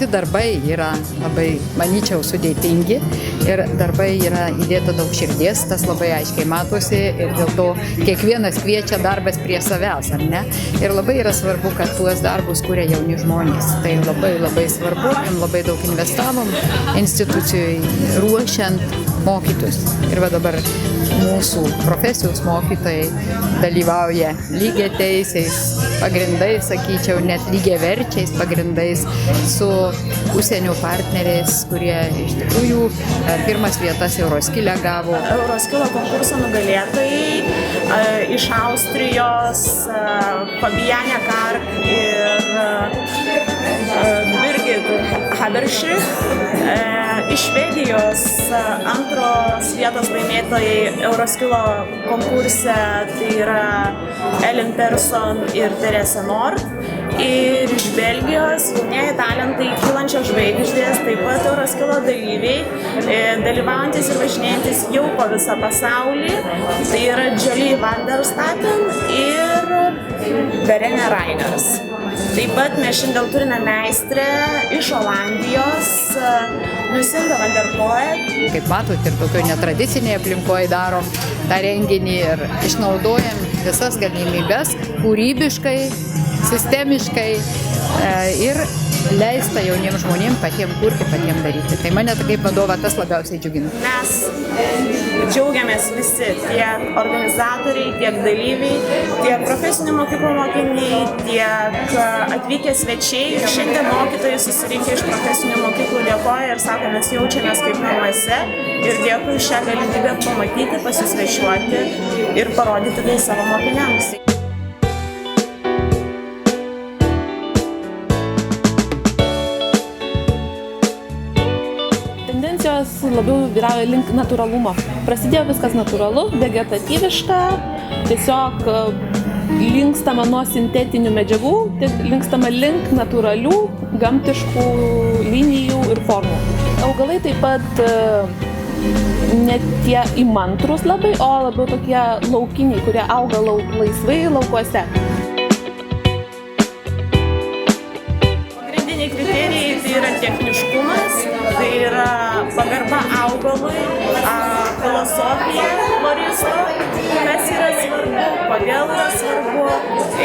Pati darbai yra labai, manyčiau, sudėtingi ir darbai yra įdėta daug širdies, tas labai aiškiai matosi ir dėl to kiekvienas kviečia darbas prie savęs, ar ne? Ir labai yra svarbu, kad tuos darbus kuria jauni žmonės. Tai labai svarbu, labai daug investavom institucijai ruošiant mokytus. Ir va dabar mūsų profesijos mokytojai dalyvauja lygiateisiais pagrindais, sakyčiau, net lygiaverčiais pagrindais su užsienio partneriais, kurie iš tikrųjų pirmas vietas Euroskile gavo. Euroskilo konkurso nugalėtojai iš Austrijos Fabiane Kark ir Birgit Haberšich, iš Švedijos antros vietos laimėtojai Euroskilo konkurse, tai yra Ellen Persson ir Teresa Nord, ir iš Belgijos jaunieji talentai kylančios žvaigždės, taip pat Euroskilo dalyviai, dalyvaujantis ir važinėjantis jau po visą pasaulį, tai yra Jolie van der Staten ir Verena Reiners. Taip pat mes šiandien turime meistrę iš Olandijos, Lucinda van der Poel. Kaip matot, ir tokio netradicinėje aplinkoje darom tą renginį ir išnaudojam visas galimybes kūrybiškai, sistemiškai ir leista jauniems žmonėms patiems kurti, patiems daryti. Tai mane kaip vadovą tas labiausiai džiugina. Mes džiaugiamės visi, tiek organizatoriai, tiek dalyviai, tiek profesinių mokyklų mokiniai, tiek atvykę svečiai. Šiandien mokytojai susirinkę iš profesinių mokyklų dėkoja ir sako, mes jaučiamės kaip namuose ir dėkui šią galimybę pamatyti, pasisvečiuoti ir parodyti tai savo mokiniams. Tendencijos labiau vyrauja link natūralumo. Prasidėjo viskas natūralu, vegetatyviška, tiesiog linkstama nuo sintetinių medžiagų, linkstama link natūralių, gamtiškų linijų ir formų. Augalai taip pat ne tie įmantrūs labai, o labiau tokie laukiniai, kurie auga laisvai laukuose. Pagrindiniai kriterijai tai yra techniškumas, tai yra pagarba augalui, filosofija floristo, kas yra svarbu, kodėl yra svarbu.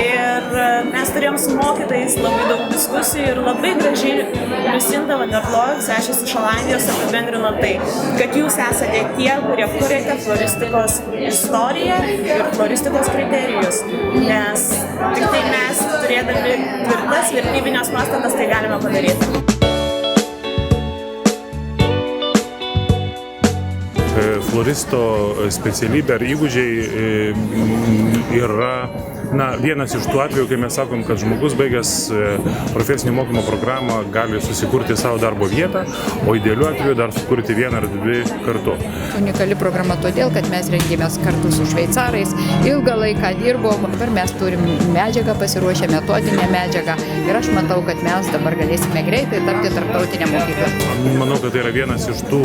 Ir mes turėjom su mokytojais labai daug diskusijų ir labai gražiai Lucinda van der Poel, svečias iš Olandijos, apibendrino tai, kad jūs esate tie, kurie kuriate floristikos istoriją ir floristikos kriterijus, nes tik tai mes, turėdami tvirtas vertybinės nuostatas, tai galime padaryti. Floristo specialybė ar įgūdžiai yra vienas iš tų atvejų, kai mes sakom, kad žmogus baigęs profesinio mokymo programą gali susikurti savo darbo vietą, o idealiu atveju dar sukurti vieną ar dvi kartu. Unikali programa todėl, kad mes rengėmės kartu su šveicarais, ilgą laiką dirbom, dabar mes turim medžiagą pasiruošę, metodinę medžiagą ir aš matau, kad mes dabar galėsime greitai tapti tarptautinę mokyklą. Manau, kad tai yra vienas iš tų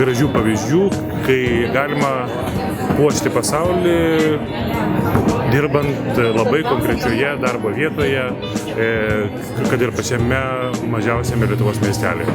gražių pavyzdžių, kai galima puošti pasaulį dirbant labai konkrečioje darbo vietoje, kad ir pačiame mažiausiame Lietuvos miestelėje.